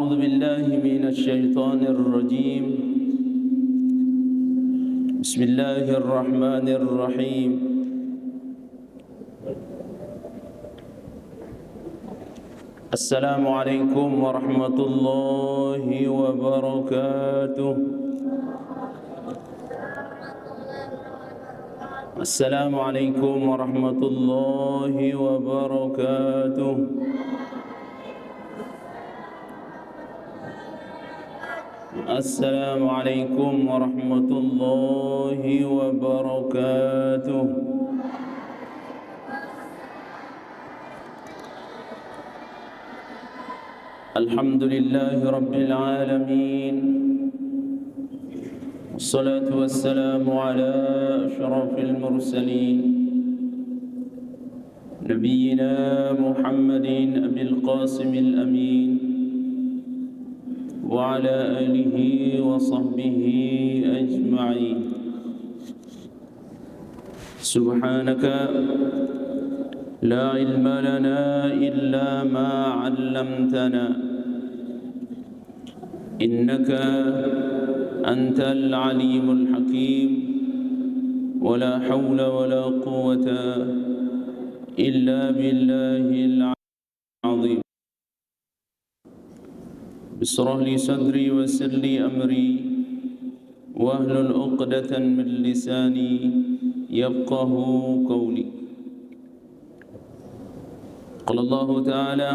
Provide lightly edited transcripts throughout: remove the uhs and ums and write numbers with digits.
أعوذ بالله من الشيطان الرجيم. بسم الله الرحمن الرحيم. السلام عليكم ورحمة الله وبركاته. السلام عليكم ورحمة الله وبركاته. السلام عليكم ورحمة الله وبركاته. الحمد لله رب العالمين، والصلاة والسلام على أشرف المرسلين نبينا محمد أبي القاسم الأمين وعلى آله وصحبه أجمعين. سبحانك لا علم لنا إلا ما علمتنا إنك أنت العليم الحكيم. ولا حول ولا قوة إلا بالله العظيم. اشرح لي صدري ويسر لي أمري واحلل عقدة من لساني يفقه قولي. قال الله تعالى: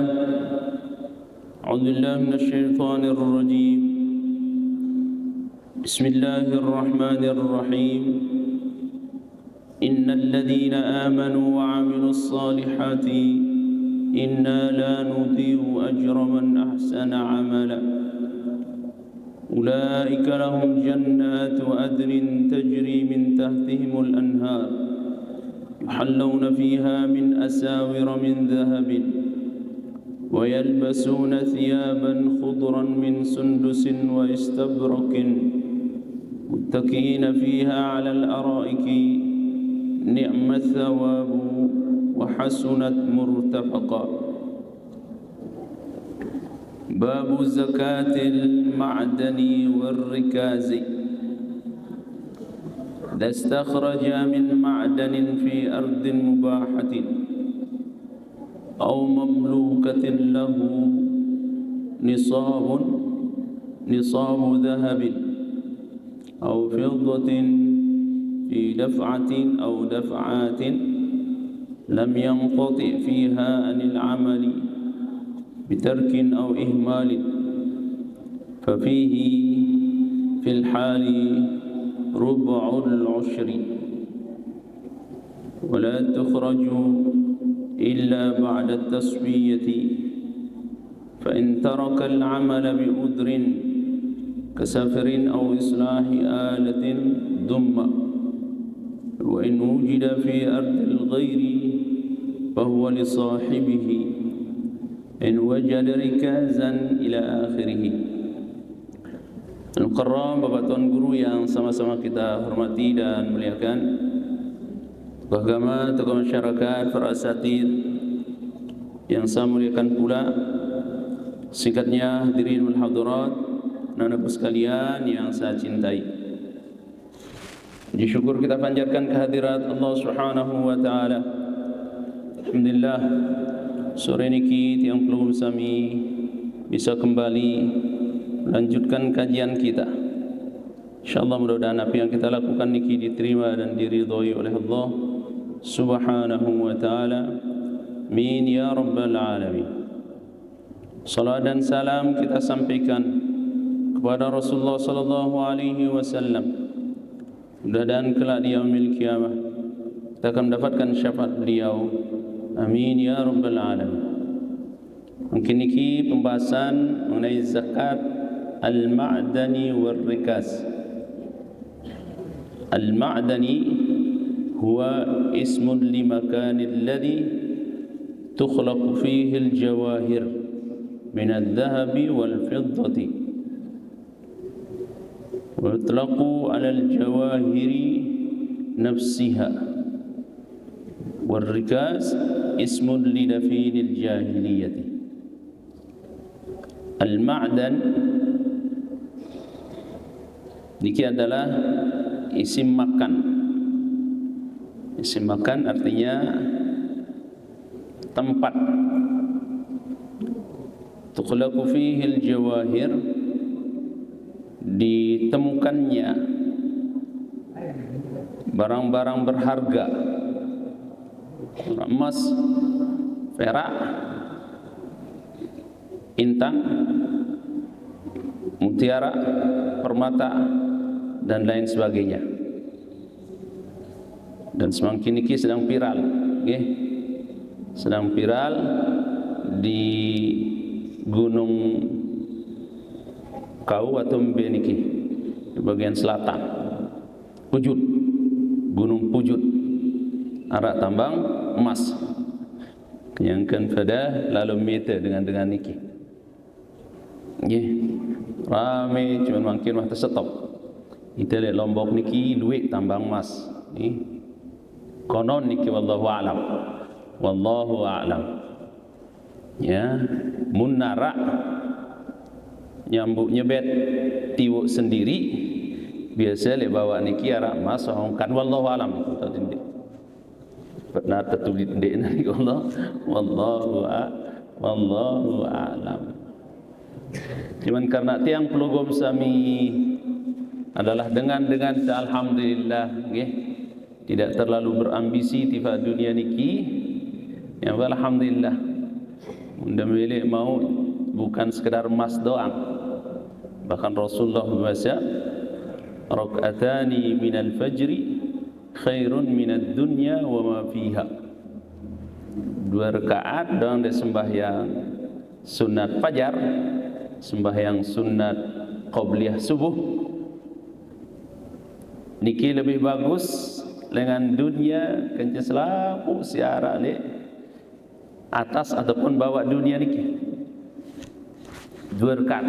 أعوذ بالله من الشيطان الرجيم. بسم الله الرحمن الرحيم. إن الذين آمنوا وعملوا الصالحات إنا لا نضيع أجر من أحسن عملا أولئك لهم جنات عدن تجري من تحتهم الأنهار يحلون فيها من أساور من ذهب ويلبسون ثيابا خضرا من سندس واستبرق متكئين فيها على الأرائك نعم الثواب وحسنت مرتفقا. باب زكاة المعدن والركاز. إذا استخرج من معدن في أرض مباحة أو مملوكة له نصاب ذهب أو فضة في دفعة أو دفعات لم ينقطع فيها عن العمل بترك أو إهمال ففيه في الحال ربع العشر ولا تخرج إلا بعد التسوية. فإن ترك العمل بعذر كسفر أو إصلاح آلة ضم. وإن وجد في أرض الغير فهو لصاحبه إن وجد ركازا إلى آخره. Al-Mukarram, Bapak Tuan Guru yang sama-sama kita hormati dan muliakan, tokoh agama, tokoh masyarakat, para asatidz yang saya muliakan pula, singkatnya hadirin wal hadirat, anak-anakku sekalian yang saya cintai. Puji syukur kita panjatkan kehadirat Allah Subhanahu wa taala. Alhamdulillah, sore niki tiang pelum sami bisa kembali lanjutkan kajian kita. Insyaallah mudah-mudahan apa yang kita lakukan niki diterima dan diridhoi oleh Allah Subhanahu wa taala. Amin ya rabbal alamin. Salam dan salam kita sampaikan kepada Rasulullah sallallahu alaihi wasallam. Mudah-mudahan kelak di yaumil qiyamah kita akan mendapatkan syafaat beliau. Amin ya rabbal alamin. Mungkin niki pembahasan mengenai zakat al-ma'dani wal rikaz. Al-ma'dani huwa ismun limakan alladhi tukhlaq fihi al-jawahir min al-dhahabi wal-fiddati wa yutlaqu ala al-jawahiri nafsiha. Wal-rikaz ismun lidafin al-jahiliyati. Al-ma'dan niki adalah isim makan. Isim makan artinya tempat. Tuqlaqu fihi al-jawahir, ditemukannya barang-barang berharga, emas, perak, intan, mutiara, permata, dan lain sebagainya. Dan semakin niki sedang viral, okay? Sedang viral di Gunung Kau atau Mbe niki di bagian selatan, Pujut, Gunung Pujut, arak tambang emas, kenyangkan pada lalu meter dengan niki. Ramai cuma makin mah tersetop. Kita lihat Lombok niki duit tambang emas. Konon niki wallahu a'lam. Wallahu a'lam. Ya, mun narak nyambuk nyebet tiwuk sendiri biasa le bawa niki arak emas kan wallahu a'lam. Pernah tertulis dek niki Allah wallahu a'lam. Cuman karena tiang pelugum sami adalah dengan alhamdulillah nggih, tidak terlalu berambisi tifa dunia niki, ya alhamdulillah. Mudah milik mau bukan sekedar emas doang. Bahkan Rasulullah berkata, "Rak'atani minal fajri khairun minad dunya wa ma fiha." 2 rakaat dalam sembahyang sunat fajar, sembahyang sunat qabliyah subuh niki lebih bagus dengan dunia kenca selapu siara le atas ataupun bawa dunia niki. 2 rakaat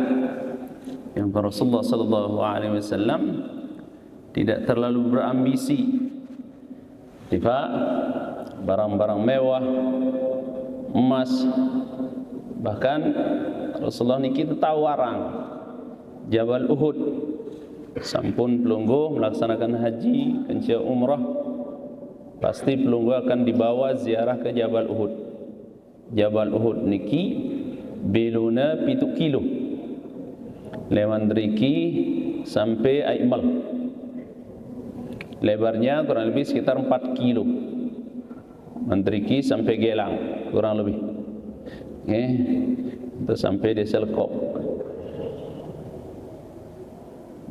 yang Rasulullah sallallahu alaihi wasallam tidak terlalu berambisi tiba barang-barang mewah, emas, bahkan Rasulullah niki tawarang Jabal Uhud sampun pelungguh melaksanakan haji kenca umrah, pasti pelungguh akan dibawa ziarah ke Jabal Uhud. Jabal Uhud niki beluna 7 kilo lewan driki sampai Aimal, lebarnya kurang lebih sekitar 4 kilo, mandriki sampai Gelang kurang lebih, itu sampai desa Lekop.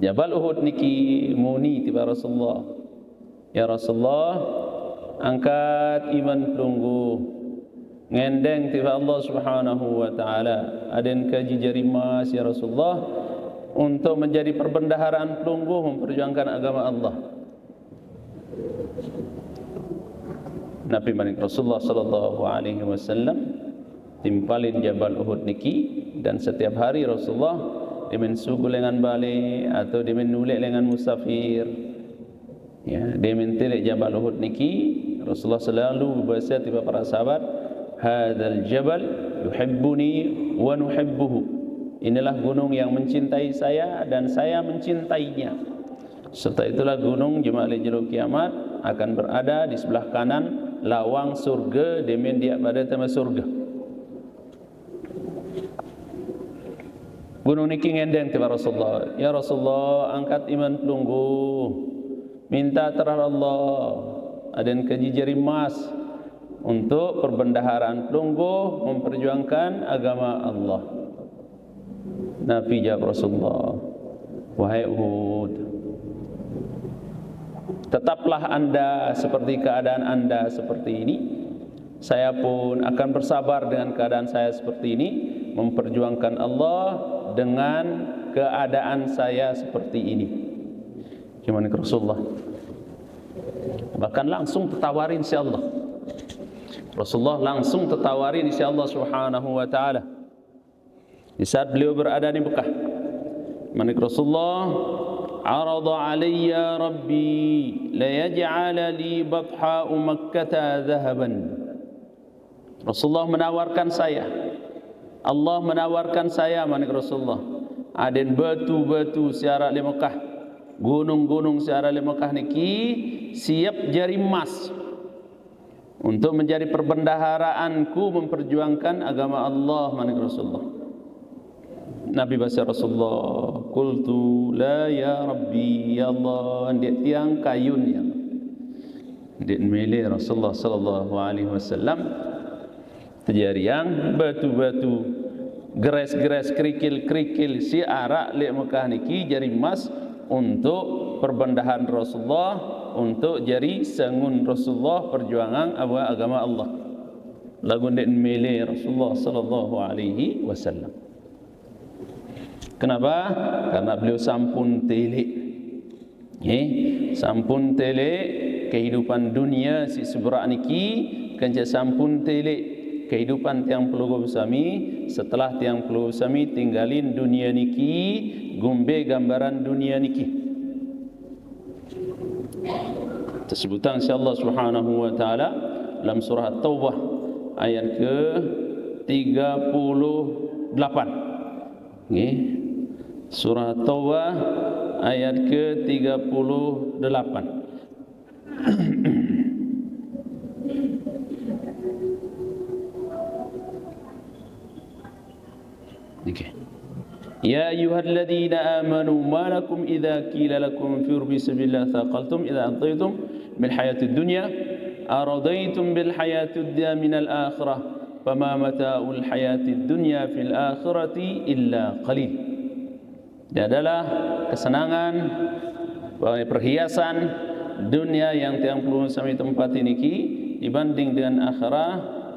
Jabal Uhud niki muni tiba Rasulullah, ya Rasulullah, angkat iman pelunggu ngendeng tiba Allah Subhanahu wa taala, aden kaji jari emas ya Rasulullah untuk menjadi perbendaharaan pelunggu memperjuangkan agama Allah. Nabi Manik Rasulullah sallallahu alaihi wasallam timpalin Jabal Uhud niki, dan setiap hari Rasulullah dimen suku lengan balik atau dimen nulik lengan musafir, ya dimen telek Jabal Uhud niki. Rasulullah selalu berbahasa tiba para sahabat, hadzal jabal yuhibbuni wa nuhibbuhu, inilah gunung yang mencintai saya dan saya mencintainya. Serta itulah gunung jemaah jero kiamat akan berada di sebelah kanan lawang surga, demen dia pada tema surga. Gunung niki ngendeng tiba Rasulullah, ya Rasulullah, angkat iman pelunggu, minta terhadap Allah aden kaji jari emas untuk perbendaharaan pelunggu memperjuangkan agama Allah. Nabi jawab Rasulullah, wahai Uhud, tetaplah anda seperti keadaan anda seperti ini, saya pun akan bersabar dengan keadaan saya seperti ini, memperjuangkan Allah dengan keadaan saya seperti ini. Gimana Rasulullah? Bahkan langsung tertawarin insyaallah. Rasulullah langsung tertawarin insyaallah Subhanahu wa taala. Di saat beliau berada di Mekah, manik Rasulullah, arada alayya rabbi la yaj'ala li batha'u makkah dhahaban. Rasulullah menawarkan saya, Allah menawarkan saya manik Rasulullah aden batu-batu siara di Mekah, gunung-gunung siara di Mekah niki siap jari emas untuk menjadi perbendaharaanku memperjuangkan agama Allah manik Rasulullah. Nabi bahasa Rasulullah, qultu la ya Rabbi, ya Allah, dia tiang kayun ya. Dia milih Rasulullah sallallahu alaihi wasallam terjadi yang batu-batu, geres-geres, kerikil-kerikil si arak lek Mekah niki jari emas untuk perbendahan Rasulullah, untuk jari sangun Rasulullah perjuangan agama Allah. Lagu dia milih Rasulullah sallallahu alaihi wasallam. Kenapa? Karena beliau sampun telik. Sampun telik kehidupan dunia si seberak niki, kanca sampun telik kehidupan tiang pelugah bersami. Setelah tiang pelugah bersami tinggalin dunia niki, gumbe gambaran dunia niki. Tersebutan si Allah Subhanahu wa taala dalam surah At-Taubah ayat ke 38. Surah Taubah ayat ke-38. Okay. Ya ayyuhalladzina amanu ma lakum idza qila lakum firu fi sabilillah thaqaltum idza antaytum bil hayatid dunya aradaitum bil hayatid dunya minal akhirah fama mata'ul hayatid dunya fil akhirati illa qalil. Dia adalah kesenangan, perhiasan dunia yang tiang perlu sami tempat ini dibanding dengan akhirah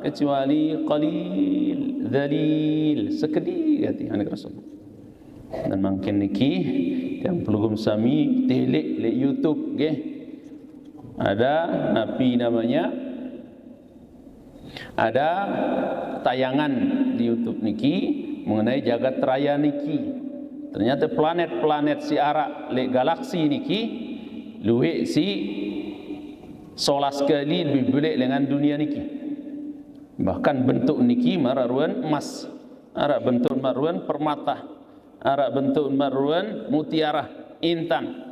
kecuali qalil, dzalil, sekedih hati anak Rasul. Dan makin niki tiang perlu sami telik le YouTube nggih. Ada napi namanya, ada tayangan di YouTube niki mengenai jagat raya niki. Ternyata planet-planet si arak le galaksi niki luwih si 11 kali lebih belik dengan dunia niki. Bahkan bentuk niki mararuan emas, arak bentuk mararuan permata, arak bentuk mararuan mutiara, intan.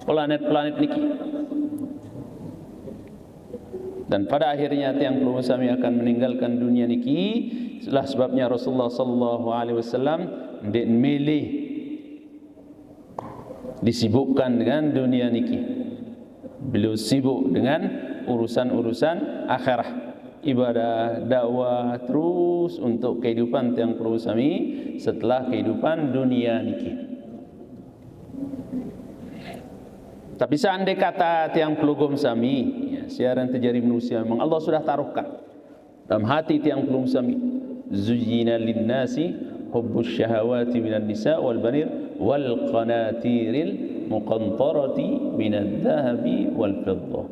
Planet-planet niki. Dan pada akhirnya tiang peluru sami akan meninggalkan dunia niki. Itulah sebabnya Rasulullah sallallahu alaihi wasallam dia milih disibukkan dengan dunia niki. Beliau sibuk dengan urusan-urusan akhirah, ibadah, dakwah terus untuk kehidupan tiang perlu sami setelah kehidupan dunia niki. Tapi seandai kata tiang pelugum sami, ya, siaran terjadi manusia memang Allah sudah taruhkan dalam hati tiang pelugum sami, zuyyina lin-nasi hubbus syahawati minan nisa wal banir wal qanatiril muqantarati minadh dhahabi wal fiddah.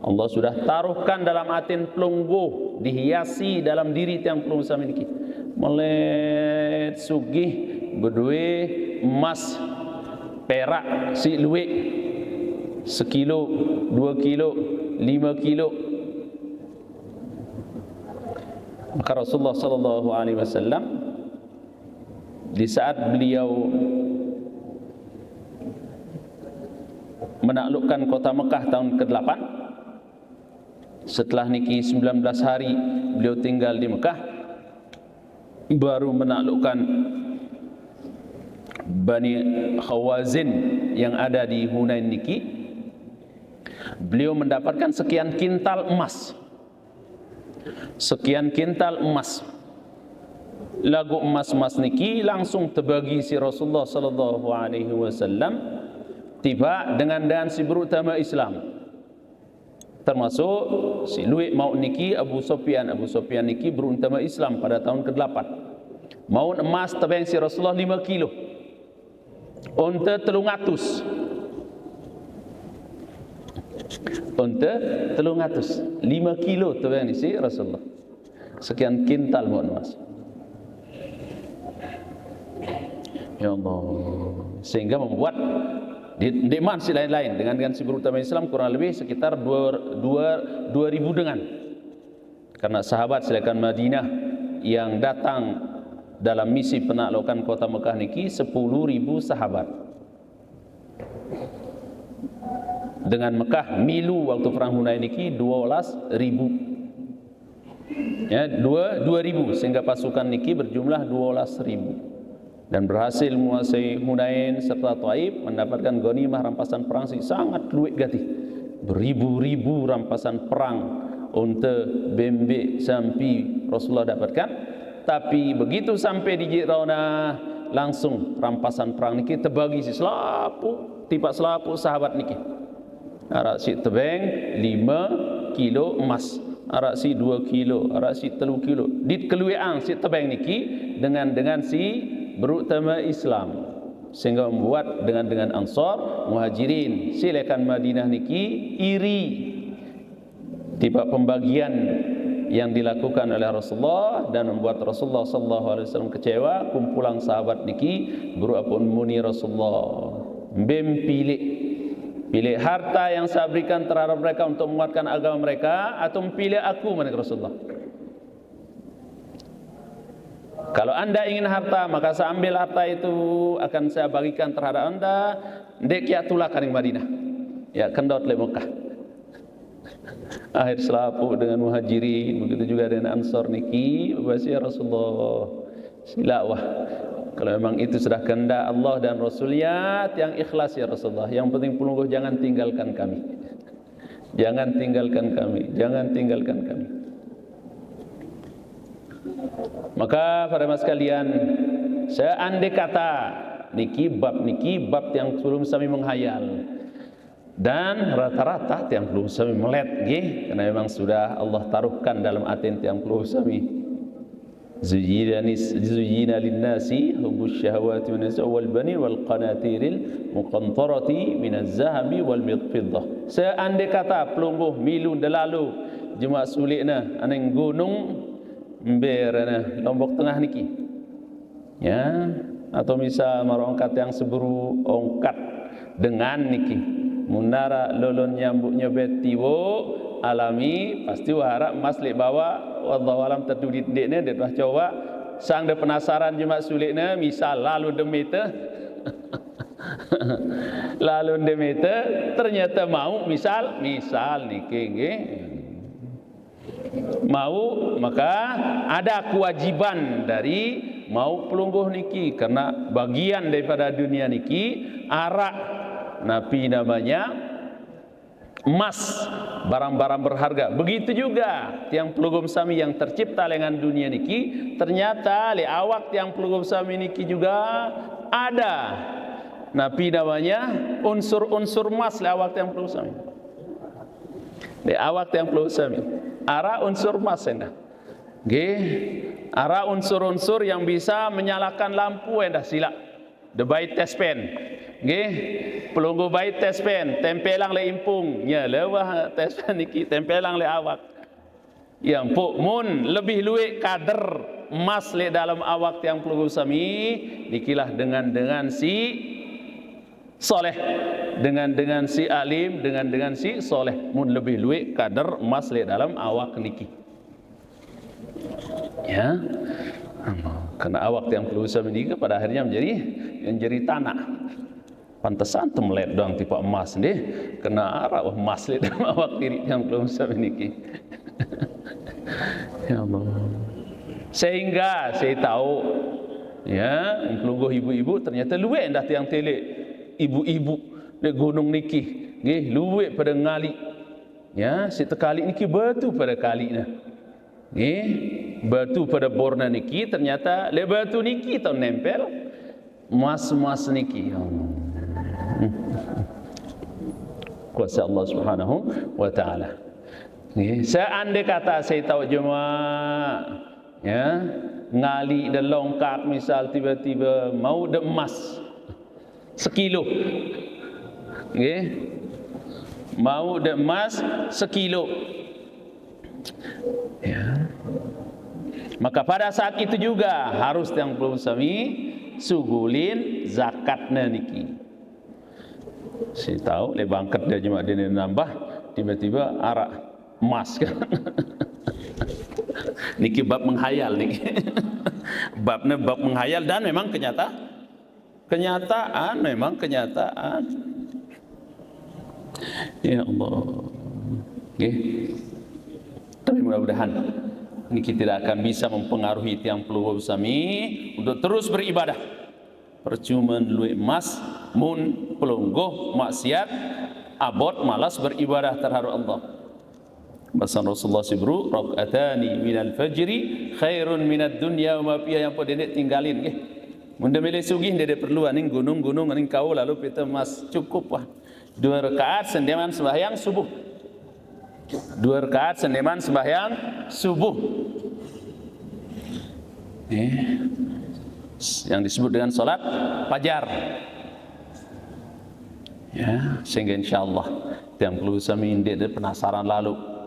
Allah sudah taruhkan dalam atin pelunggu, dihiasi dalam diri tiang pelunggu sami niki. Melet sugih berdue emas perak si luwih 1 kilo, 2 kilo, 5 kilo. Maka Rasulullah sallallahu alaihi wasallam di saat beliau menaklukkan kota Mekah tahun ke-8, setelah niki 19 hari beliau tinggal di Mekah, baru menaklukkan Bani Khawazin yang ada di Hunain niki, beliau mendapatkan sekian kintal emas. Sekian kintal emas. Lagu emas-emas niki langsung terbagi si Rasulullah sallallahu alaihi wasallam tiba dengan si berutama Islam. Termasuk si Luik mau niki Abu Sufyan niki berutama Islam pada tahun ke-8. Mau emas tebang si Rasulullah 5 kilo. Unta 300. Unta 300. 5 kilo tebang si Rasulullah. Sekian kintal mau emas. Ya Allah, sehingga membuat di si lain-lain dengan si berutama Islam kurang lebih sekitar 2.000 dengan, karena sahabat silakan Madinah yang datang dalam misi penaklukan kota Mekah niki 10.000 sahabat. Dengan Mekah milu waktu perang Hunain niki 12.000. Ya, 2.000 sehingga pasukan niki berjumlah 12.000 dan berhasil menguasai Hunain serta Taif, mendapatkan ghanimah rampasan perang sangat luwek gati. Beribu-ribu rampasan perang, unta, bembek, sampi Rasulullah dapatkan. Tapi begitu sampai di Ji'rana, langsung rampasan perang niki terbagi si selapu, tiba selapu sahabat niki. Arak si tebeng 5 kilo emas, arak si 2 kilo, arak si 3 kilo. Dit keluiang si tebeng niki dengan si berutama Islam, sehingga membuat dengan Ansar Muhajirin silakan Madinah niki iri tiba pembagian yang dilakukan oleh Rasulullah dan membuat Rasulullah sallallahu alaihi wasallam kecewa. Kumpulan sahabat niki berapun muni Rasulullah mbem pilih harta yang saya berikan terhadap mereka untuk menguatkan agama mereka, atau pilih aku mana Rasulullah. Kalau anda ingin harta, maka saya ambil harta itu akan saya bagikan terhadap anda. Dek ya tulah karing Madinah, ya kendot le Mekah. Akhir selapu dengan Muhajirin, begitu juga dengan Ansar niki. Wasiat Rasulullah, silawah. Kalau memang itu sudah kehendak Allah dan Rasulnya, yang ikhlas ya Rasulullah. Yang penting pelungguh jangan tinggalkan kami. Jangan tinggalkan kami, jangan tinggalkan kami. Maka para mas sekalian, saya andai kata niki bab yang belum kami menghayal. Dan rata-rata yang belum kami melet nggih, karena memang sudah Allah taruhkan dalam aten yang belum kami. Zuyyina lin-nasi hubbus syahawati min an-nisa wal banin wal qanatiril muqantarati min az-zahabi wal fiddah. Seandai kata pelungguh milu dalalu jemaah sulikna aneng gunung berana Lombok Tengah niki, ya, atau misal marongkat yang seburu ongkat dengan niki munara lolon nyambuknya betiwo alami pasti harap maslik bawa wallahu alam terdudit dekne det bah coba sang de penasaran jemaah sulikna misal lalu demite lalu demite ternyata mau misal niki nggih mau, maka ada kewajiban dari mau pelungguh niki, karena bagian daripada dunia niki arak napi namanya emas, barang-barang berharga. Begitu juga tiang pelungguh sami yang tercipta dengan dunia niki, ternyata le awak tiang pelungguh sami niki juga ada napi namanya unsur-unsur emas le awak tiang pelungguh sami. Le awak tiang pelungguh sami ara unsur emas endah. Nggih, ara unsur-unsur yang bisa menyalakan lampu endah sila. The bait test pen. Nggih, pelunggu bait test pen, tempelang le impung, nya lewah test pen niki tempelang le awak. Yang puk mun lebih luwek kader emas le dalam awak yang pelunggu sami, nikilah dengan si soleh, dengan si alim, dengan si soleh, mun lebih luwek kader emas le dalam awak niki, ya. Karena awak yang perlu usaha ini pada akhirnya menjadi tanah. Pantesan temelet doang tipe emas deh, kena arah emas le dalam awak diri yang perlu usaha niki. Ya Allah. Sehingga saya tahu, ya, pelungguh ibu-ibu ternyata luwek dah tiang telek. Ibu-ibu di gunung niki nggih luwek pada ngali, ya, si tekali niki batu pada kali nah nggih batu pada borna niki, ternyata le batu niki tau nempel emas niki. Kuasa Allah Subhanahu wa taala. Nggih, seandai kata saya tahu jemaah, ya, ngali dan longkak misal tiba-tiba mau de emas sekilo, nggih, mau de emas sekilo, ya, maka pada saat itu juga harus yang belum sami sugulin zakatnya niki. Saya tahu le bangkat dia jemaah dia nambah tiba-tiba arak emas kan. Niki bab menghayal niki. Babnya bab menghayal dan memang kenyataan memang kenyataan. Ya Allah. Nggih. Tapi mudah-mudahan niki tidak akan bisa mempengaruhi tiang peluru sami untuk terus beribadah. Percuma luwih emas mun pelungguh maksiat abot malas beribadah terhadap Allah. Pesan Rasulullah sibru rakaatani minal fajri khairun minad dunya wa ma fiha, yang podene tinggalin nggih. Mun demele sugih ndede perlu aning gunung-gunung aning kau lalu pita mas cukup wah. 2 rakaat sendeman sembahyang subuh. 2 rakaat sendeman sembahyang subuh. Yang disebut dengan salat fajar. Ya, sehingga insyaallah tiang perlu sami ndede penasaran lalu.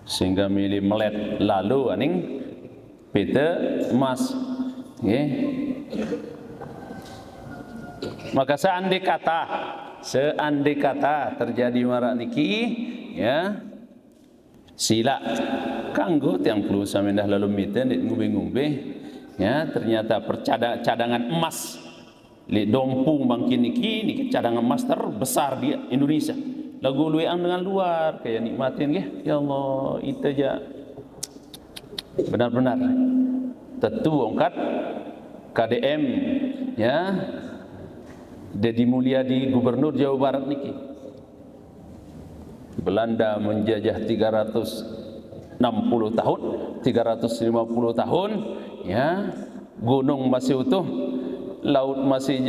Sehingga milih melet lalu aning peta emas. Nggih. Maka seandai kata terjadi marak niki ya sila kanggo tiang perlu sami dah lalu miten ngumbe-ngumbe ya ternyata cadangan emas li dompu mangkin niki cadangan emas terbesar di Indonesia. Lagu luang dengan luar kayak nikmatin ya. Ya Allah, itu aja benar-benar tentu ongkat KDM ya Deddy Mulyadi gubernur Jawa Barat niki. Belanda menjajah 360 tahun, 350 tahun ya. Gunung masih utuh, laut masih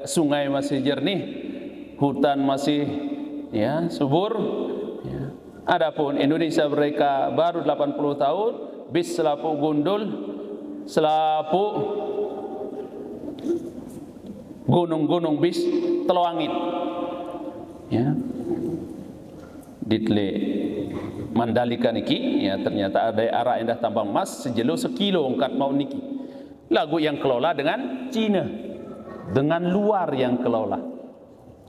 sungai masih jernih, hutan masih ya subur ya. Adapun Indonesia mereka baru 80 tahun bis selaput gundul selaput gunung-gunung bis teloangin ya ditle Mandalika niki ya ternyata ada arah indah tambang emas sejelo sekilo ongkat mau niki lagu yang kelola dengan Cina dengan luar yang kelola.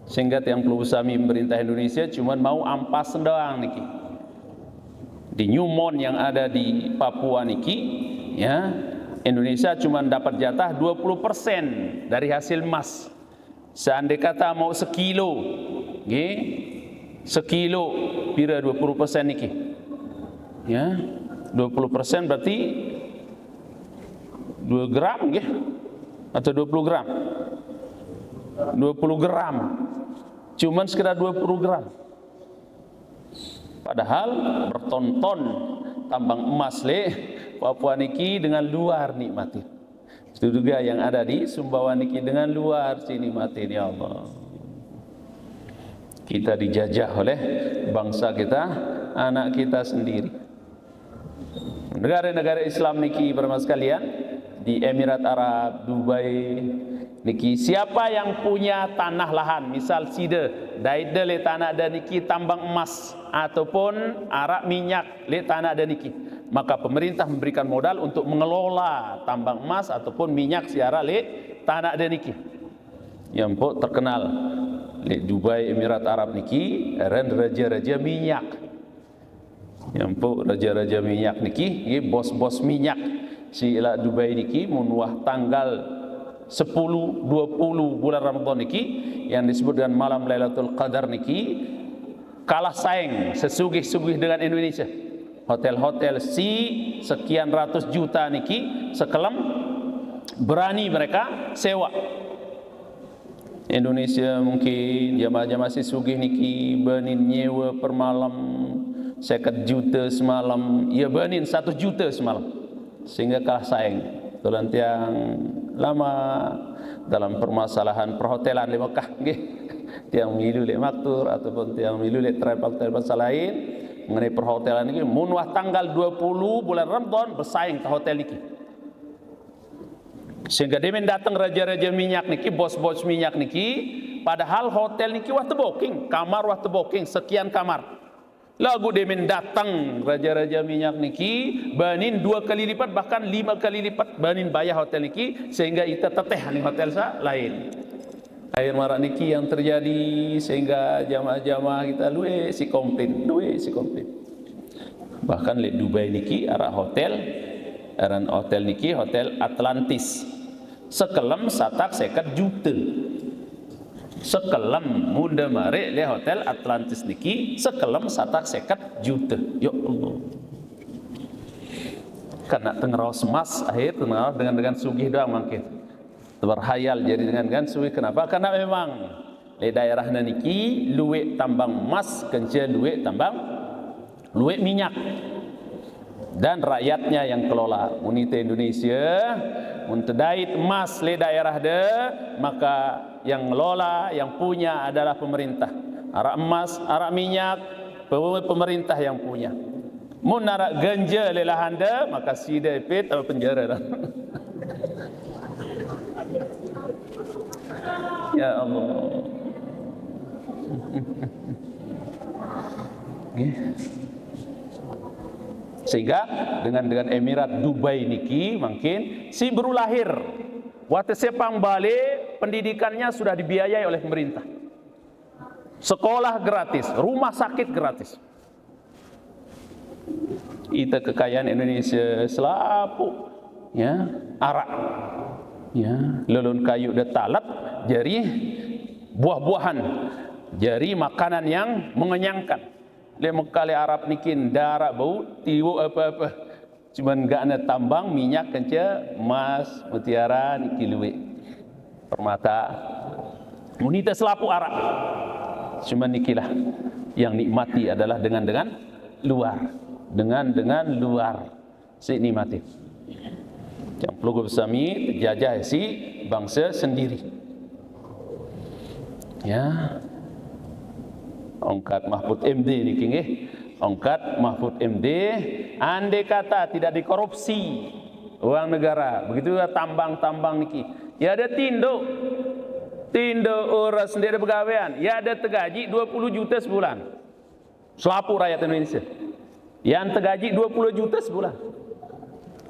Sehingga tiang peluru sami pemerintah Indonesia cuma mau ampas doang niki. Di Newmont yang ada di Papua niki, ya Indonesia cuma dapat jatah 20% dari hasil emas. Seandai kata mau sekilo, nggih, sekilo pira 20% niki. Ya, 20% berarti 2 gram nggih atau 20 gram. 20 gram cuman sekitar 20 gram padahal bertonton tambang emas Papua niki dengan luar nikmati. Itu juga yang ada di Sumbawa niki dengan luar nikmati. Ya Allah, kita dijajah oleh bangsa kita, anak kita sendiri. Negara-negara Islam niki bermas sekalian di Emirat Arab, Dubai niki, siapa yang punya tanah lahan, misal sida, daide le tanah dan niki tambang emas ataupun arak minyak le tanah dan niki, maka pemerintah memberikan modal untuk mengelola tambang emas ataupun minyak siara le tanah dan niki. Yang pun terkenal le Dubai Emirat Arab niki, raja-raja minyak. Yang pun raja-raja minyak niki, bos-bos minyak si ila Dubai niki munwah tanggal 10-20 bulan Ramadan niki yang disebut dengan malam Lailatul Qadar niki kalah saing sesugih-sugih dengan Indonesia. Hotel-hotel sekian ratus juta niki sekelam berani mereka sewa. Indonesia mungkin jamaah-jamaah masih sugih niki benin nyewa per malam 50 juta semalam, ya benin 1 juta semalam, sehingga kalah saing. Tulan tiang lama dalam permasalahan perhotelan di Mekah nggih, tiang milu le maktur ataupun tiang milu le travel lain mengenai perhotelan ini munwah tanggal 20 bulan Ramadan bersaing ke hotel niki. Sehingga dia datang raja-raja minyak niki, bos-bos minyak niki, padahal hotel niki wah booking, kamar wah booking sekian kamar. Lagu dia datang raja-raja minyak niki banin 2 kali lipat bahkan 5 kali lipat banin bayar hotel niki, sehingga kita teteh di hotel lain. Air marak niki yang terjadi sehingga jamaah-jamaah kita luwe si komplain. Bahkan di Dubai niki arah hotel, aran hotel niki Hotel Atlantis. Sekelem satak 50 juta. Sekelem muda mare le Hotel Atlantis niki sekelem satak 50 juta. Ya Allah. Karena tengeraus emas akhir tengeraus dengan sugih doang mungkin. Berhayal jadi dengan sugih. Kenapa? Karena memang di daerah niki luwe tambang emas kenca luwe tambang luwe minyak. Dan rakyatnya yang kelola. Unita Indonesia mentedait emas le daerah de, maka yang ngelola, yang punya adalah pemerintah. Arak emas, arak minyak, pemerintah yang punya. Mun arak ganja le lahan de, maka sida ipit atau penjara dah. Ya Allah. Sehingga dengan Emirat Dubai niki mungkin si baru lahir waktu sepang balik pendidikannya sudah dibiayai oleh pemerintah, sekolah gratis, rumah sakit gratis. Itu kekayaan Indonesia selapu ya, arak ya, lelun kayu de talat jadi buah-buahan, jadi makanan yang mengenyangkan. Le Mekah Arab nikin darak bau tiwu apa-apa, cuman gak ada tambang minyak kenca emas mutiara niki luwe permata munita selapu Arab, cuman nikilah yang nikmati adalah dengan luar, dengan luar si nikmati. Yang perlu bersami terjajah si bangsa sendiri ya. Ongkat Mahfud MD niki nggih, ongkat Mahfud MD andai kata tidak dikorupsi uang negara, begitu juga tambang-tambang niki ya ada tindo orang sendiri pegawaian ya ada tergaji 20 juta sebulan selapu rakyat Indonesia yang tergaji 20 juta sebulan.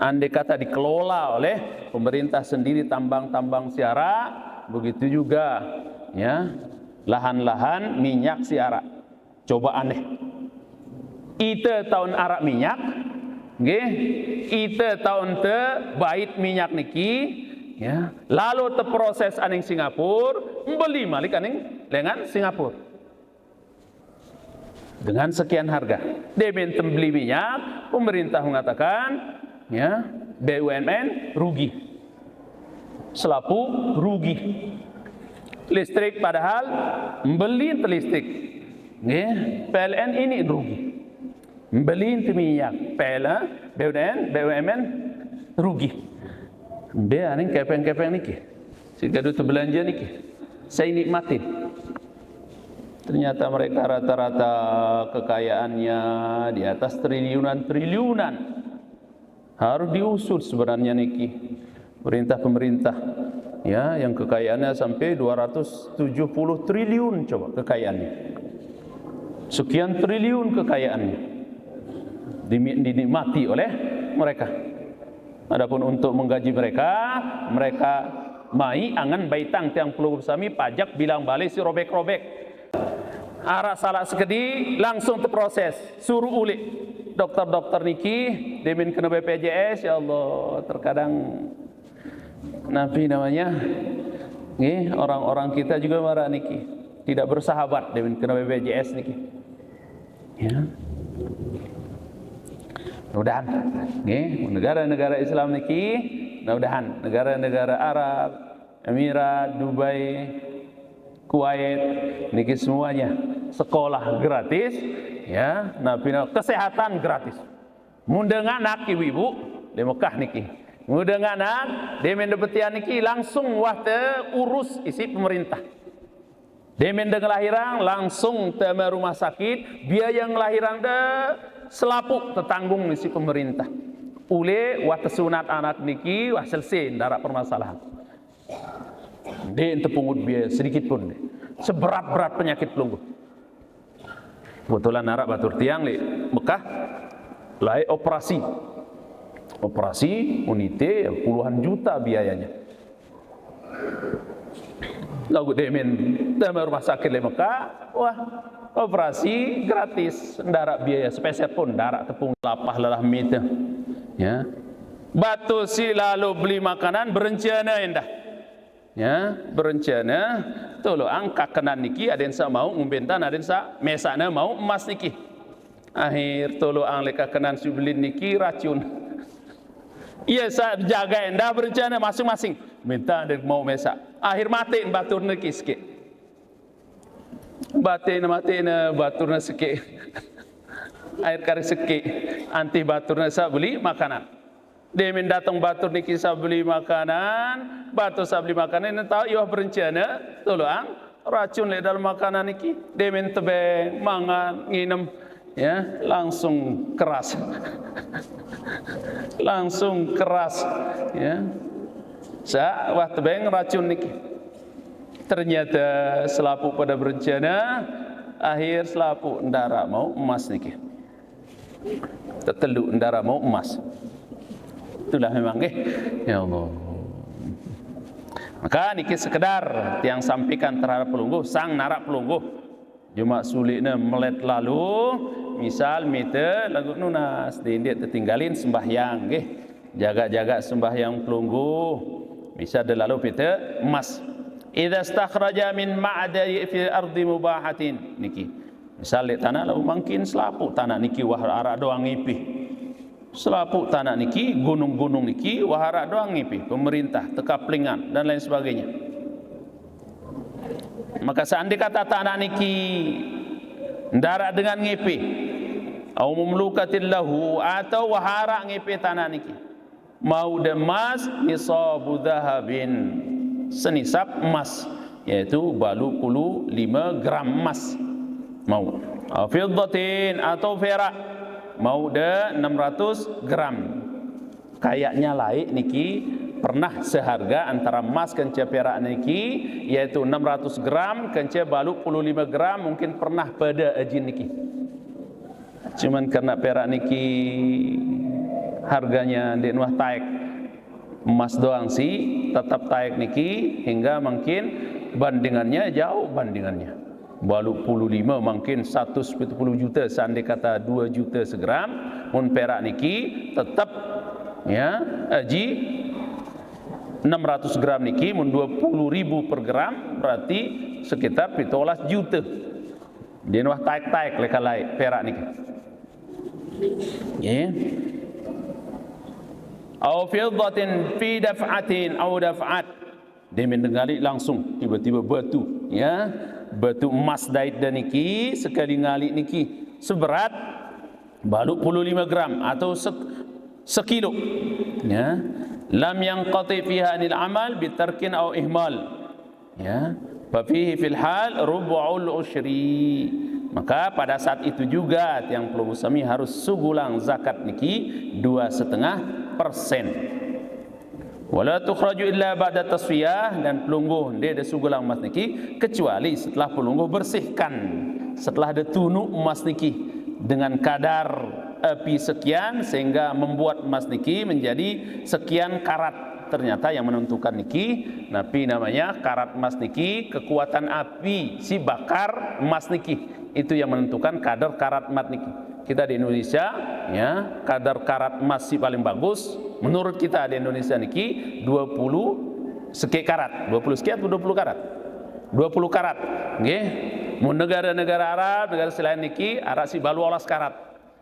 Andai kata dikelola oleh pemerintah sendiri tambang-tambang siara, begitu juga ya lahan-lahan minyak si arak. Coba aneh. Ite tahun arak minyak, nggih. Ite tahun te bait minyak niki, ya. Lalu te proses aning Singapura, beli malik aning dengan Singapura. Dengan sekian harga. Demen beli minyak, pemerintah mengatakan, ya, BUMN rugi. Selapu rugi. Listrik padahal membeli listrik, PLN ini rugi, membeli minyak, BUMN rugi. Dia aning kepeng-kepeng niki, si gaduh belanja niki, saya nikmatin. Ternyata mereka rata-rata kekayaannya di atas triliunan. Harus diusut sebenarnya niki, pemerintah. Ya, yang kekayaannya sampai 270 triliun coba kekayaannya. Sekian triliun kekayaannya dinikmati oleh mereka. Adapun untuk menggaji mereka mai angan baitang tiang puluh bersami pajak bilang balik si robek-robek. Arah salah sekedi langsung terproses, suruh ulik. Dokter-dokter niki demin kena BPJS, ya Allah, terkadang Nabi namanya, orang-orang kita juga marah niki, tidak bersahabat dengan kena BPJS niki. Ya, mudah-mudahan, negara-negara Islam niki, mudah-mudahan negara-negara Arab, Emirat, Dubai, Kuwait, niki semuanya sekolah gratis, ya, Nabi kesehatan gratis. Mundeng anak ibu-ibu di Mekah niki. Mudah nganak, demen dapetian niki langsung wahte urus isi pemerintah. Demen de ngelahiran langsung te rumah sakit, biaya ngelahiran de selapuk tertanggung isi pemerintah. Ule wahte sunat anak niki wah selesai darat permasalahan. De ente pungut biaya sedikit pun de. Seberat-berat penyakit pelunggu. Kebetulan Arab batur tiang li Mekah lai operasi unite puluhan juta biayanya. lagu demen dalam rumah sakit di Mekah, wah operasi gratis, ndarak biaya sepeser pun, ndarak tepung lapah lelah mita, ya. Batu si lalu beli makanan berencana indah, ya, berencana tolong angkat kenan niki, ada yang sa mau ngumbentan, ada yang sa mesana mau emas niki, akhir tolong angkat kenan si beli niki racun. Iya, saya jaga endah berencana masing-masing. Minta ada mau mesak. Akhir mati batur neki sikit. Mati batur sikit. Air kari sikit. Anti batur saya beli makanan. Dia min datang batur neki saya beli makanan. Batur saya beli makanan. Ini tahu ia berencana. Tolong racun le dalam makanan neki. Dia min tebeng, mangan, nginem. Ya, langsung keras. Langsung keras, ya. Sa waktu beng racun niki. Ternyata selapu pada berencana, akhir selapu ndara mau emas niki. Tetelu ndara mau emas. Itulah memang ya Allah. Maka niki sekedar yang sampaikan terhadap pelungguh, sang narak pelungguh. Cuma sulitnya melet lalu, misal mita lagu nunas, dia tertinggalin sembahyang, jaga-jaga sembahyang pelungguh, bisa lalu pita emas. Idza stakhraja min ma'dari fi ardi mubahatin niki. Misal di tanah lalu mungkin selaput tanah niki wahara doang ngipih. Selaput tanah niki, gunung-gunung niki wahara doang ngipih, pemerintah tekaplingan dan lain sebagainya. Maka seandainya kata tanah niki ndarak dengan ngipi au mumlukatin lahu atau wahara ngipi tanah niki mau demas nisabu dhahabin senisab emas, yaitu balu puluh 5 gram emas mau fiddatin atau perak mau de 600 gram. Kayaknya laik niki pernah seharga antara emas kence perak niki, yaitu 600 gram kence balu 15 gram, mungkin pernah pada ajin niki. Cuman karena perak niki harganya di nuah taik, emas doang sih tetap taik niki, hingga mungkin bandingannya jauh bandingannya. Balu 15 mungkin 170 juta, seandainya kata 2 juta segram, mun perak niki tetap ya aji 600 gram niki mun 20.000 per gram berarti sekitar 17 juta. Dia nuah taik-taik lekalai perak niki. Ya. Au fiddatin fi daf'atin au daf'at. Dia mendengali langsung tiba-tiba batu, ya. Batu emas dait dan niki sekali ngali niki seberat balu 15 gram atau sekilo, ya. Lam yanqati fiha anil amal bitarkin au ihmal, ya, fa fihi fil hal rubu'ul usyri. Maka pada saat itu juga yang pelungguh sami harus sugulang zakat niki 2,5%. Wala tukhraju illa ba'da tasfiyah, dan pelungguh dia ada sugulang emas niki kecuali setelah pelungguh bersihkan, setelah ada tunuk emas niki dengan kadar api sekian sehingga membuat emas niki menjadi sekian karat. Ternyata yang menentukan niki napi namanya karat emas niki, kekuatan api si bakar emas niki, itu yang menentukan kadar karat emas niki. Kita di Indonesia, ya, kadar karat emas si paling bagus menurut kita di Indonesia niki 20 sekian karat, 20 sekian atau 20 karat, 20 karat, nggih. Mun negara-negara Arab, negara selain niki arah si balu olas karat,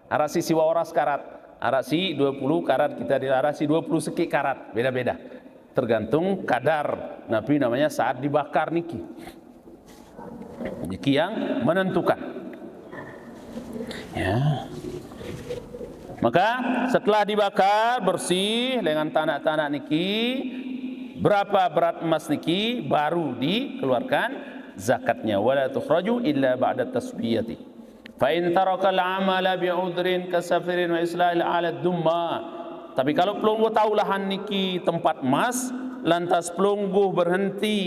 arah si siwa oras karat, arah si 20 karat, kita di arah si 20 sekian karat, beda-beda tergantung kadar napi namanya saat dibakar niki. Niki yang menentukan, ya. Maka setelah dibakar bersih dengan tanah-tanah niki, berapa berat emas niki baru dikeluarkan zakatnya. Wala tukhraju illa ba'da tasbiyati. Fa in taraka al-amala bi'udrin kasafirin wa islahil alat dumma. Tapi kalau pelungguh tahu lahan niki tempat emas, lantas pelungguh berhenti,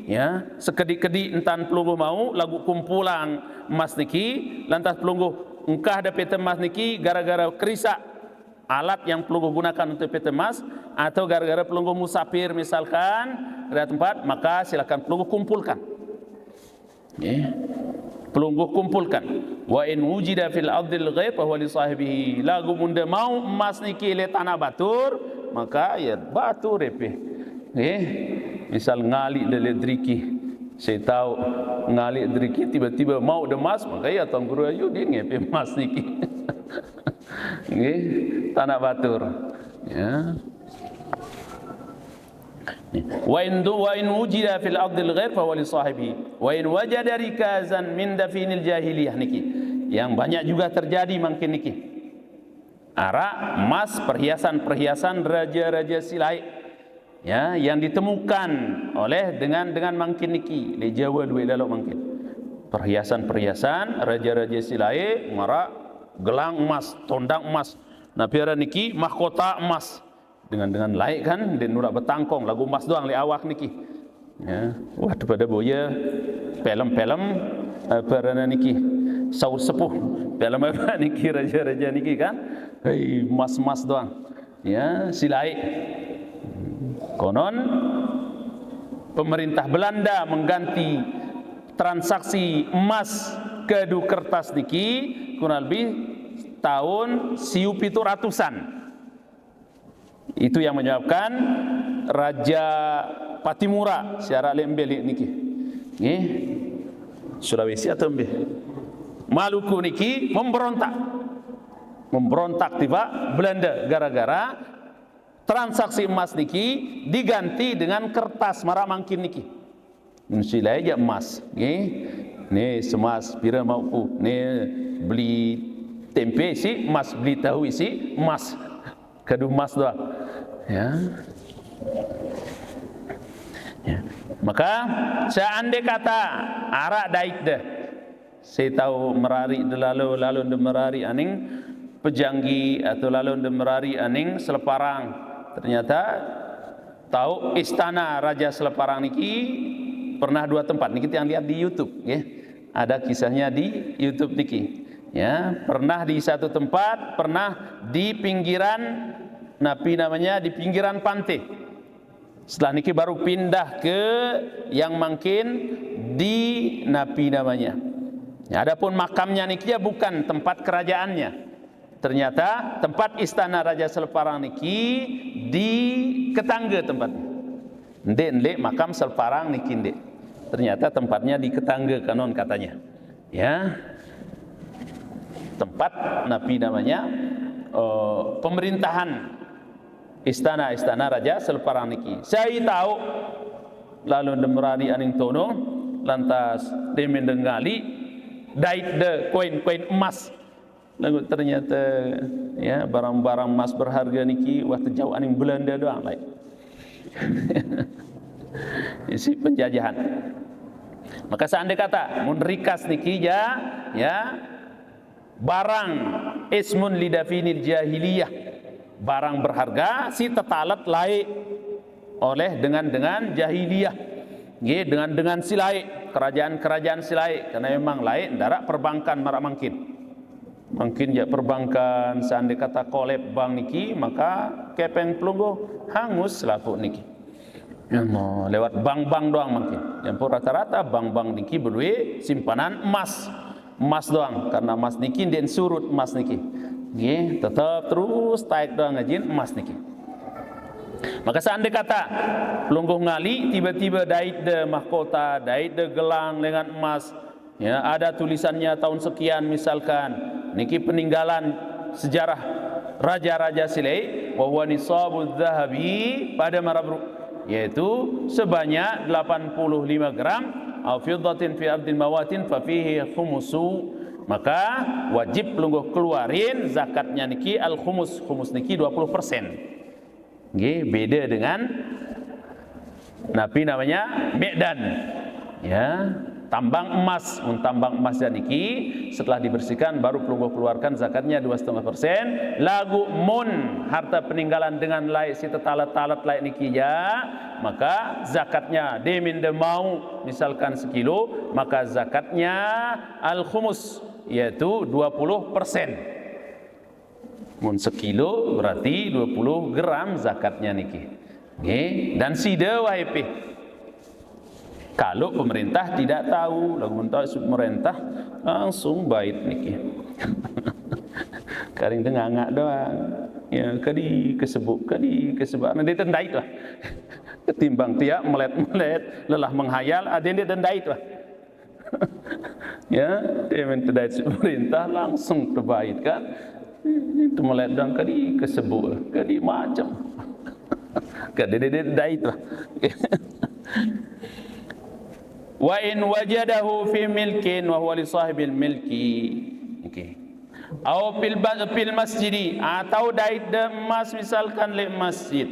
ya, sekedik-kedik entan pelungguh mau lagu kumpulan emas niki, lantas pelungguh engkah ada peta emas niki gara-gara kerisak alat yang pelungguh gunakan untuk peti emas, atau gara-gara pelungguh musafir misalkan dari tempat, maka silakan pelungguh kumpulkan. Pelungguh kumpulkan. Wa in wujida fil ardil ghaib fa huwa li sahibihi. Lagu munda mau emas niki le tanah batur, maka ya batur repeh. Misal ngali de ledriki, saya tahu ngali driki tiba-tiba mau de emas, maka ya tuan guru ayu dia ngepe emas niki. Tanah batur. Ya. Wa in wujida fil ardil ghair fa huwa li sahibihi wa in wajada rikazan min dafinil jahiliyah niki yang banyak juga terjadi mungkin niki. Arak, emas, perhiasan-perhiasan raja-raja silai, ya, yang ditemukan oleh dengan mungkin niki di Jawa duit dalam mungkin perhiasan-perhiasan raja-raja silai, ngarak gelang emas, tondang emas, napiara niki mahkota emas dengan laik kan, dan nurak betangkong lagu emas doang li awak niki. Ya, wah daripada boya film-film apa niki saud sepuh film apa niki raja-raja niki kan, emas-emas doang. Ya, silai. Konon pemerintah Belanda mengganti transaksi emas ke kertas niki kurang lebih tahun siup itu ratusan. Itu yang menyebabkan Raja Patimura secara lembeli niki. Sulawesi atau Maluku niki memberontak tiba Belanda gara-gara transaksi emas niki diganti dengan kertas marah mangkin niki. Silai aja emas. Nih semas pira mau nih beli tempe isi emas, beli tahu isi emas. Kadu emas doang. Ya. Maka seandai kata arak daik dah, saya tahu merari lalu de merari aning pejanggi atau lalu de merari aning Seleparang, ternyata tahu istana Raja Seleparang niki pernah dua tempat niki yang lihat di YouTube, ya. Ada kisahnya di YouTube niki. Ya, pernah di satu tempat, pernah di pinggiran di pinggiran pantai. Setelah niki baru pindah ke yang mungkin di namanya. Ya, adapun makamnya niki ya bukan tempat kerajaannya. Ternyata tempat istana Raja Seleparang niki di Ketangga tempatnya. Ndek makam Seleparang niki ndek. Ternyata tempatnya di Ketangga kanon katanya. Ya. Tempat namanya pemerintahan istana Raja Seleparang niki. Saya tahu lalu demerani aning tono lantas demendengali daik de koin-koin emas. Lalu ternyata ya barang-barang emas berharga niki waktu jauh aning Belanda doang lain. Isi penjajahan. Maka seandainya kata mun rikas niki ya barang ismun lidafinil jahiliyah, barang berharga si tetalat laik oleh dengan jahiliyah, dengan silai kerajaan silai, karena memang laik darak perbankan marak mungkin ya perbankan seandainya kata kolab bank niki maka kepeng pelungguh hangus selaku niki. Lewat bank-bank doang mungkin. Yang pun rata-rata bank-bank niki berduit simpanan emas doang, karena emas niki den surut emas niki. Tetap terus taik doang ngajin emas niki. Maka seandainya kata pelungguh ngali tiba-tiba daik de mahkota, daik de gelang dengan emas, ya ada tulisannya tahun sekian misalkan, niki peninggalan sejarah raja-raja silai, wa huwa nisabudz zahabi pada marabruk, yaitu sebanyak 85 gram au fiddatin fi ardil mawatin fa fihi khumusu, maka wajib pelungguh keluarin zakatnya niki al khumus niki 20%. Beda dengan namanya Medan, ya tambang emas dan niki setelah dibersihkan baru pelungguh keluarkan zakatnya 2,5%. Lagu mun harta peninggalan dengan laik si tetalat laik niki ya, maka zakatnya demin de mau misalkan sekilo, maka zakatnya al khumus yaitu 20%. Mun sekilo berarti 20 gram zakatnya niki. Nggih, dan sida wae pih. Kalau pemerintah tidak tahu, lamun tahu pemerintah langsung bait niki. Karing tengah doang. Ya, kadi kesebut dia tendai tu. Ketimbang tiap melet-melet lelah menghayal, ada dia tendai tu. Ya, dia minta dari pemerintah langsung terbait kan. Itu meledang kadi kesebut, kadi macam. Kadi dia dai tu. Wa in wajadahu fi milkin wa huwa li sahibil milki. Okey. Atau fil masjid, atau dai emas misalkan le masjid.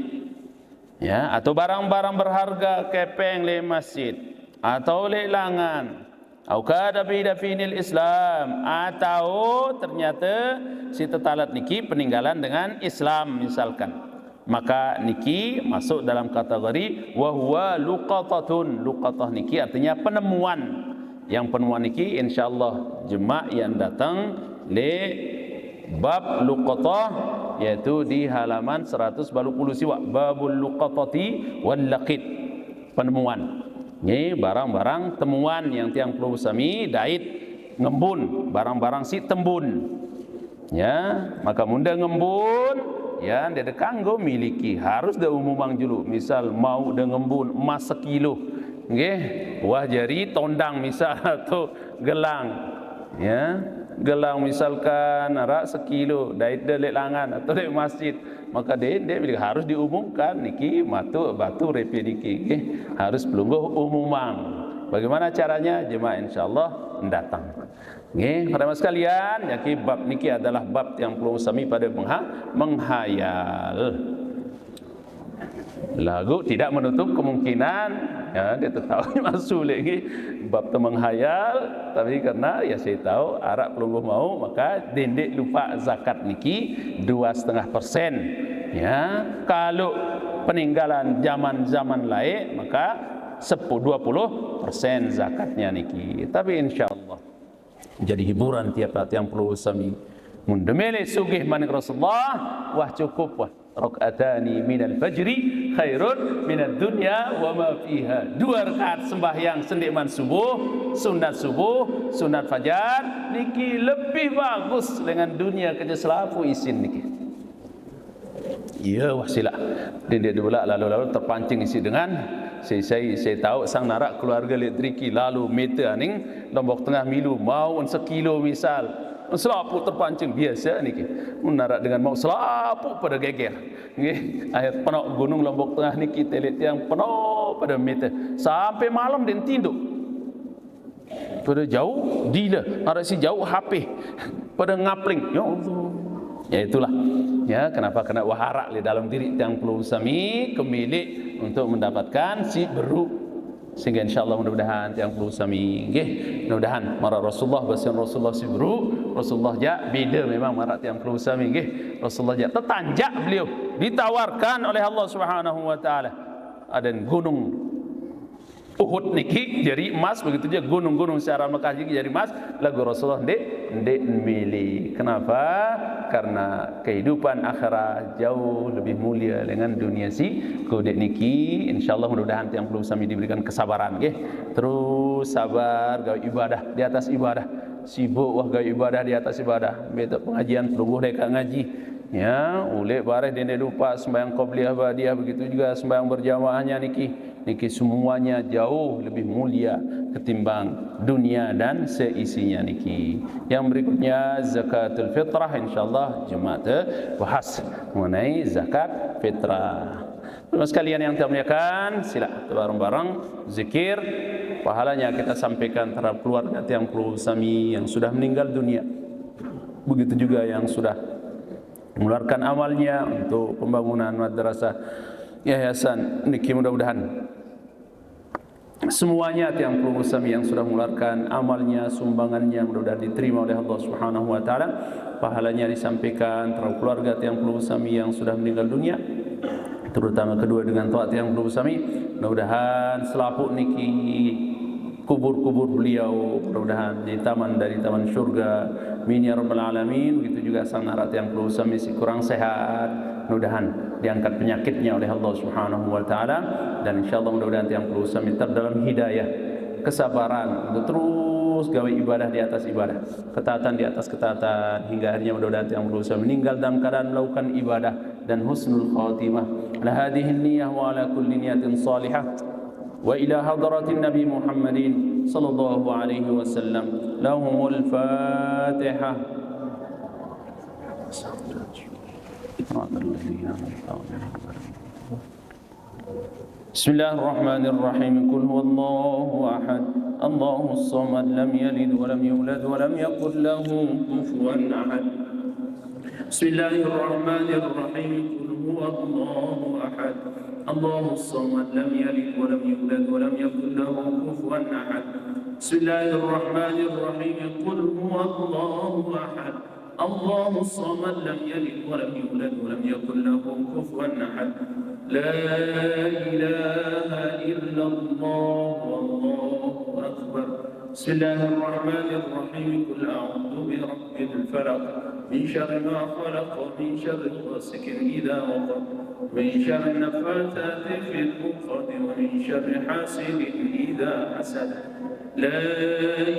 Ya, atau barang-barang berharga kepeng le masjid atau le langan. Au kada fi dafinil Islam, atau ternyata si tetalat niki peninggalan dengan Islam misalkan, maka niki masuk dalam kategori wa huwa luqatatun. Luqatah niki artinya penemuan. Yang penemuan niki insyaallah jemaah yang datang le bab luqatah, yaitu di halaman 180 siwa, babul luqatati wal laqit, penemuan. Ini barang-barang temuan yang tiang perlu sami dait ngembun, barang-barang si tembun. Ya, maka munda ngembun, ya dia kanggo miliki, harus dah umumang julu. Misal mau dah ngembun emas sekilo, nggih, wah jari tondang misal atau gelang. Ya, gelang misalkan arak sekilo, dait delek langan atau dek masjid, maka dia harus diumumkan niki batu repi niki, okay? Harus pelungguh umumang. Bagaimana caranya? Jemaah insyaallah mendatang. Nggih, para sekalian, yaki bab niki adalah bab yang perlu sami pada menghayal. Lagu tidak menutup kemungkinan, ya dia tahu masuk lagi bab menghayal, tapi karena ya saya tahu arak pelungguh mau, maka dendek lupa zakat niki 2,5%. Ya, kalau peninggalan zaman lain maka 20% zakatnya niki. Tapi insyaallah jadi hiburan tiap yang perlu sami mundemele sugih maning Rasulullah, wah cukup wah. Rakaatani minal fajri khairun minad dunya wa ma fiha. 2 rakaat sembahyang sendikman subuh, sunat fajar niki lebih bagus dengan dunia kerja selapu isin niki. Ya wah sila. Dia pula lalu terpancing isi dengan saya tahu sang narak keluarga elektriki lalu meter aning lombok tengah milu mau sekilo misal. Selaput terpancing biasa niki. Menarak dengan mau selaput pada geger. Nggih, air penuh gunung Lombok Tengah niki telit yang penuh pada meter. Sampai malam dan tinduk. Pada jauh dila, ada si jauh HP. Pada ngapling. Ya Allah. Ya itulah. Ya, kenapa kena waharak di dalam diri yang perlu sami kemilik untuk mendapatkan si beru. Sehingga insyaallah mudah-mudahan yang perlu sami nggih, mudah-mudahan marah Rasulullah basian Rasulullah sibru, Rasulullah ja beda memang marah yang perlu sami nggih. Rasulullah ja tetanjak beliau ditawarkan oleh Allah Subhanahu wa taala. Ada gunung Uhud niki jadi emas, begitu juga gunung-gunung secara Mekah jadi emas. Lagu Rasulullah ndek milih. Kenapa? Karena kehidupan akhirat jauh lebih mulia dengan dunia si kodek niki. Insyaallah mudah-mudahan yang perlu sami diberikan kesabaran nggih. Terus sabar gawe ibadah di atas ibadah. Sibuk wah gawe ibadah di atas ibadah. Beto pengajian pelungguh dekat ngaji. Ya, ulek bareh dia lupa sembahyang qabliyah ba'diyah, begitu juga sembahyang berjamaahnya niki semuanya jauh lebih mulia ketimbang dunia dan seisinya niki. Yang berikutnya zakatul fitrah, insyaallah jemaah bahas mengenai zakat fitrah. Teman sekalian yang termuliakan, sila bareng-bareng zikir pahalanya kita sampaikan terhadap keluarga yang perlu sami yang sudah meninggal dunia. Begitu juga yang sudah mengeluarkan amalnya untuk pembangunan madrasah yayasan niki, mudah-mudahan semuanya yang perlu sami yang sudah mengeluarkan amalnya, sumbangannya mudah-mudahan diterima oleh Allah Subhanahu wa taala, pahalanya disampaikan terhadap keluarga yang perlu sami yang sudah meninggal dunia, terutama kedua dengan taat yang perlu sami. Mudah-mudahan selaput niki kubur-kubur beliau, mudah-mudahan di taman dari taman surga. Amin ya rabbal alamin. Begitu juga sang narat yang perlu misi kurang sehat, mudah-mudahan diangkat penyakitnya oleh Allah Subhanahu wa taala, dan insyaallah mudah-mudahan yang perlu tetap dalam hidayah, kesabaran untuk terus gawe ibadah di atas ibadah, ketaatan di atas ketaatan, hingga akhirnya mudah-mudahan yang berusaha meninggal dalam keadaan melakukan ibadah dan husnul khatimah. Ala hadhihi niyyah wa ala kulli niyatin salihah wa ila hadratin Nabi Muhammadin sallallahu alaihi wasallam. Lahumul Fatihah. Bismillahirrahmanirrahim. Qul huwallahu ahad, Allahus samad, lam yalid wa lam yulad wa lam yakul lahu kufuwan ahad. Bismillahirrahmanirrahim. Qul huwallahu ahad, Allahus samad, lam yalid wa lam yulad wa lam yakul lahu kufuwan ahad. Bismillahirrahmanirrahim. Qul huwallahu ahad, Allahus samad, lam yalid wa lam yulad wa lam yakul lahu kufuwan ahad. La ilaha illallah, wallahu akbar. Bismillahirrahmanirrahim. Qul a'udzu birabbil falaq, min syarri ma khalaq, min syarri ghasikin idza waqab, min syarri naffatsati fil 'uqad, wa min syarri hasidin idza hasad. La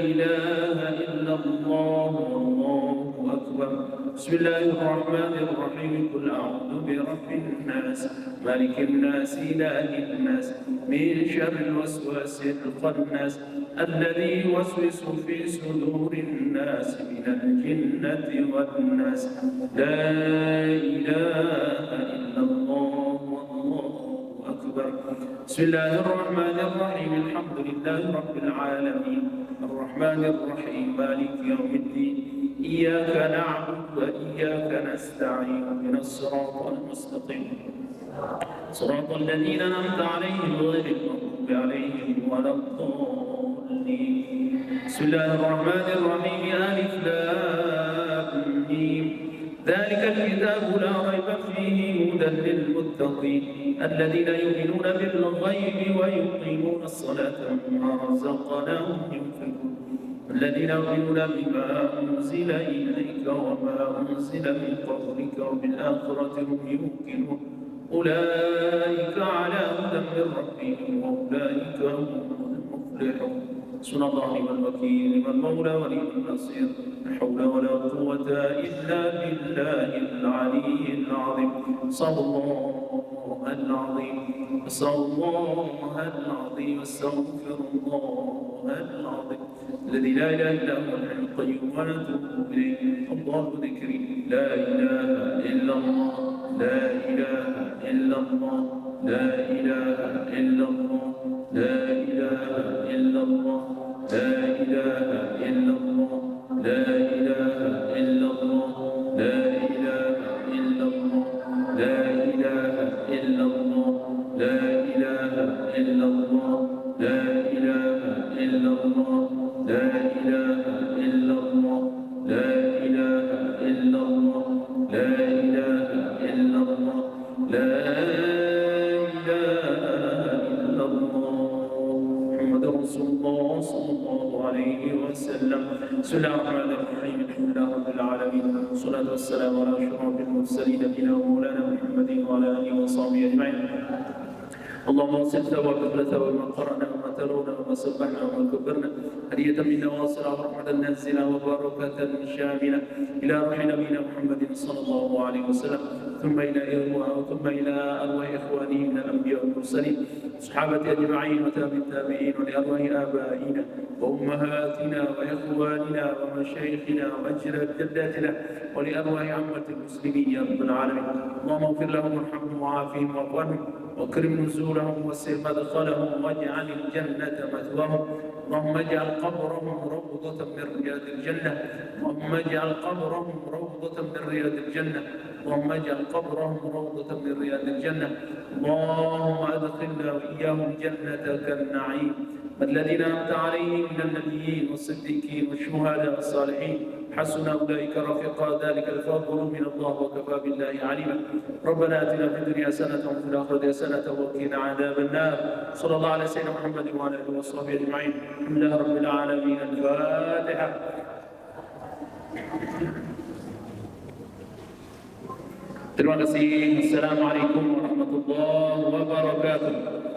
ilaha illallah, wallahu akbar. Bismillahirrahmanirrahim. Qul a'udzu birabbin nas, malikin nas, ilahin nas, min syarril waswasil khannas, alladzi yuwaswisu fi sudurin nas, minal jinnati wan nas. La ilaha illallah, wallahu akbar. Bismillahirrahmanirrahim. Alhamdulillahi rabbil alamin, arrahmanir rahim, maliki yaumiddin. Iyyaka na'budu wa iyyaka nasta'in. Ihdinas siratal mustaqim, siratal ladzina an'amta 'alaihim ghairil maghdubi 'alaihim waladdallin. Bismillahirrahmanirrahim. Alif lam mim. ذلك الكتاب لا ريب فيه هدى للمتقين الذين يؤمنون بالغيب ويقيمون الصلاة ومما رزقناهم ينفقون الذين يؤمنون بما أنزل إليك وما أنزل من قبلك وبالآخرة هم يوقنون أولئك على هدى من ربهم وأولئك هم المفلحون. حسبنا الله ونعم الوكيل، نعم المولى ونعم النصير. لا حول ولا قوة إلا بالله العلي العظيم. صلى الله العظيم، صلى الله العظيم، استغفر الله العظيم الذي لا إله إلا هو الحي القيوم ونتوب إليه. الله ذكري، لا إله إلا الله، لا إله إلا الله، لا إله إلا الله، لا إله إلا الله، لا إله إلا الله، لا إله إلا الله، لا إله إلا الله، لا إله إلا الله، لا إله إلا الله، لا إله إلا الله، لا إله إلا الله، لا إله إلا الله، لا إله إلا الله، لا رسول الله صلى الله عليه وسلم. بسم الله الرحمن الرحيم. الحمد لله رب العالمين، والصلاة والسلام على أشرف المرسلين نبينا ومولانا محمد وعلى آله وصحبه أجمعين. اللهم وصل ثواب ثواب ما قرأنا وما تلونا وما سبحنا وما كبرنا، هدية منا واصلة ورحمة نازلة وبركة شاملة إلى روح نبينا محمد صلى الله عليه وسلم، ثم إلى أرواح إخوانه من الأنبياء والمرسلين، صحابة أجمعين وتابع التابعين، ولأرواح آبائنا وأمهاتنا وإخواننا ومشايخنا وأجداد جداتنا، ولأرواح عامة المسلمين يا رب العالمين. اللهم اغفر لهم وارحمهم وعافهم واعف عنهم واكرم نزولهم وسر مدخلهم واجعل الجنة مثواهم. اللهم اجعل قبرهم روضة من رياض الجنة، اللهم اجعل قبرهم روضة من رياض الجنة، اللهم اجعل قبرهم روضة من رياض الجنة. اللهم أدخلنا وإياهم جنتك النعيم الذين أنعمت عليهم من النبيين والصديقين والشهداء والصالحين حسن أولئك رفيقا ذلك الفضل من الله وكفى بالله عليما. ربنا آتنا في الدنيا حسنة وفي الآخرة حسنة وقنا عذاب النار. صلى الله على سيدنا محمد وعلى آله وصحبه أجمعين. الحمد لله رب العالمين. الفاتحة. Terima kasih. Assalamualaikum warahmatullahi wabarakatuh.